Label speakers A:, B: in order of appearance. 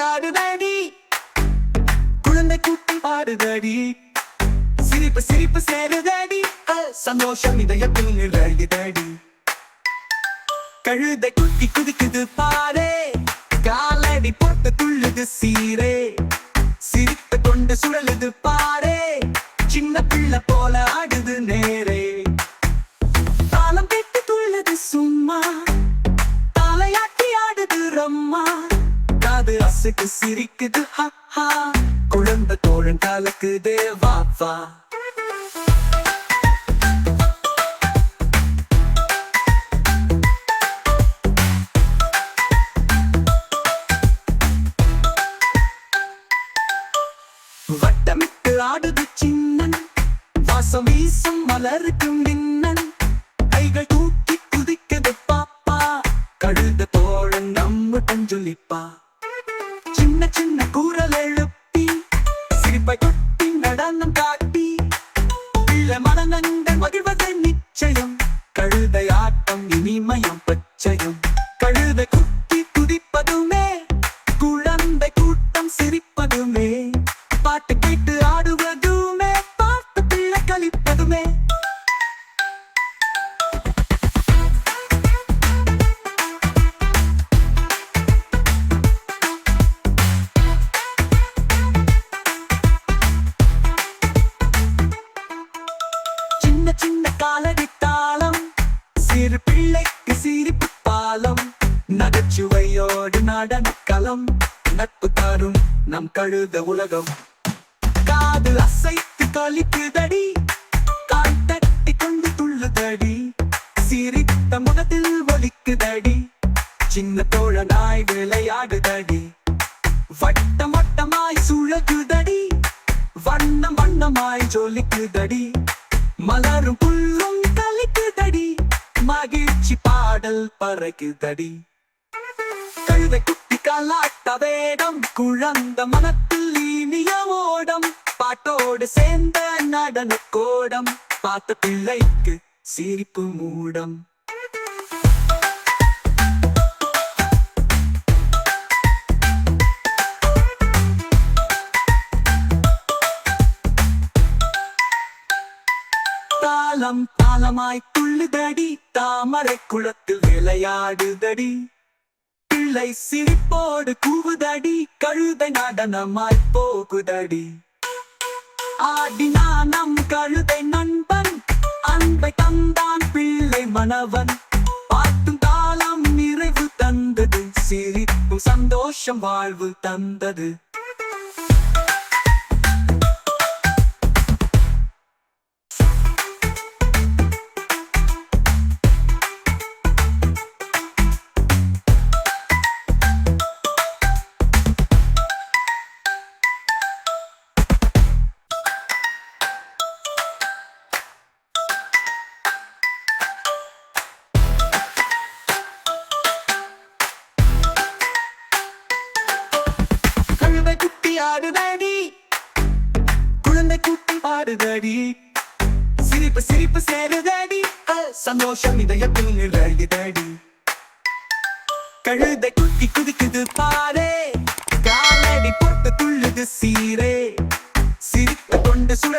A: ஆடுதடி, குழந்தை குட்டி பாடுதடி, சிரிப்பு சிரிப்பு சேருதடி, சந்தோஷம் இதயத்தில் நிறையுதடி. கழுதை குட்டி குதிக்குது பாரே, காலடி போட்டு துள்ளுது சீரே, சிரித்து கொண்டு சுழலுது பாரே, சின்ன பிள்ளை போல ஆடுது நேரே. தாளம் கேட்டு துள்ளுது சும்மா, தலையாட்டி ஆடுது ரம்மா, காது அசுக்கு சிரிக்குது ஹா ஹா, குழந்தை தோழன் கலக்குதே வா வா. வட்டமிட்டு ஆடுது சின்னன், வாசம் வீசும் மலருக்கும் மின்னன், கைகள் தூக்கி குதிக்குது பாப்பா, கழுத தோழன் நம்ம கஞ்சொலிப்பா. சின்ன சின்ன கூறல் எழுப்பி, சிரிப்பை கொட்டி நடனம் காட்டி, பிள்ளை மனநங்கள் மகிழ்வது நிச்சயம், கழுதை ஆட்டம் இனிமயம் பச்சையும். கழுதை குத்தி குதிப்பதுமே, குழந்தை கூட்டம் சிரிப்பதுமே, பாட்டு கேட்டு ஆடுவதுமே, பார்த்து பிள்ளை கழிப்பதுமே. சின்ன சின்ன காலடி தாளம், சிறு பிள்ளைக்கு சிரிப்பு பாலம், நகைச்சுவையோடு நடனக்களம், நட்பு தரும் நம் கழுத உலகம். காது அசைத்து கழிக்குதடி, கால் தட்டி கொண்டு துள்ளுதடி, சிரித்த முகத்தில் ஒலிக்குதடி, சின்ன தோழனாய் விளையாடுதடி, வட்டம் வட்டமாய் சுழகுதடி, வண்ணம் வண்ணமாய் ஜொலிக்குதடி, மலரும் புல்லும் கலிக்குதடி, மகிழ்ச்சி பாடல் பறக்குதடி. கழுதை குட்டி காலாட்ட வேடம், குழந்த மனத்தில் இனிய ஓடம், பாட்டோடு சேர்ந்த நடன கோடம், பார்த்த பிள்ளைக்கு சிரிப்பு மூடம். தாளம் தாளமாய் துள்ளுதடி, தாமரை குளத்தில் விளையாடுதடி, பிள்ளை சிரிப்போடு கூவுதடி, கழுதை நடனமாய் போகுதடி. ஆடினா நம் கழுதை நண்பன், அன்பை தந்தான் பிள்ளை மனவன், பாட்டும் தாளம் நிறைவு தந்தது, சிரிப்பும் சந்தோஷம் வாழ்வு தந்தது. குட்டி ஆடுதடி, குழந்தை குட்டி பாடுதடி, சிரிப்பு சிரிப்பு சேருதடி, சந்தோஷம் இதயத்தில் நிறையுதடி. கழுதை குட்டி குதிக்குது பாரே, காலடி போட்டு துள்ளுது சீரே, சிரித்து கொண்டு சுழல்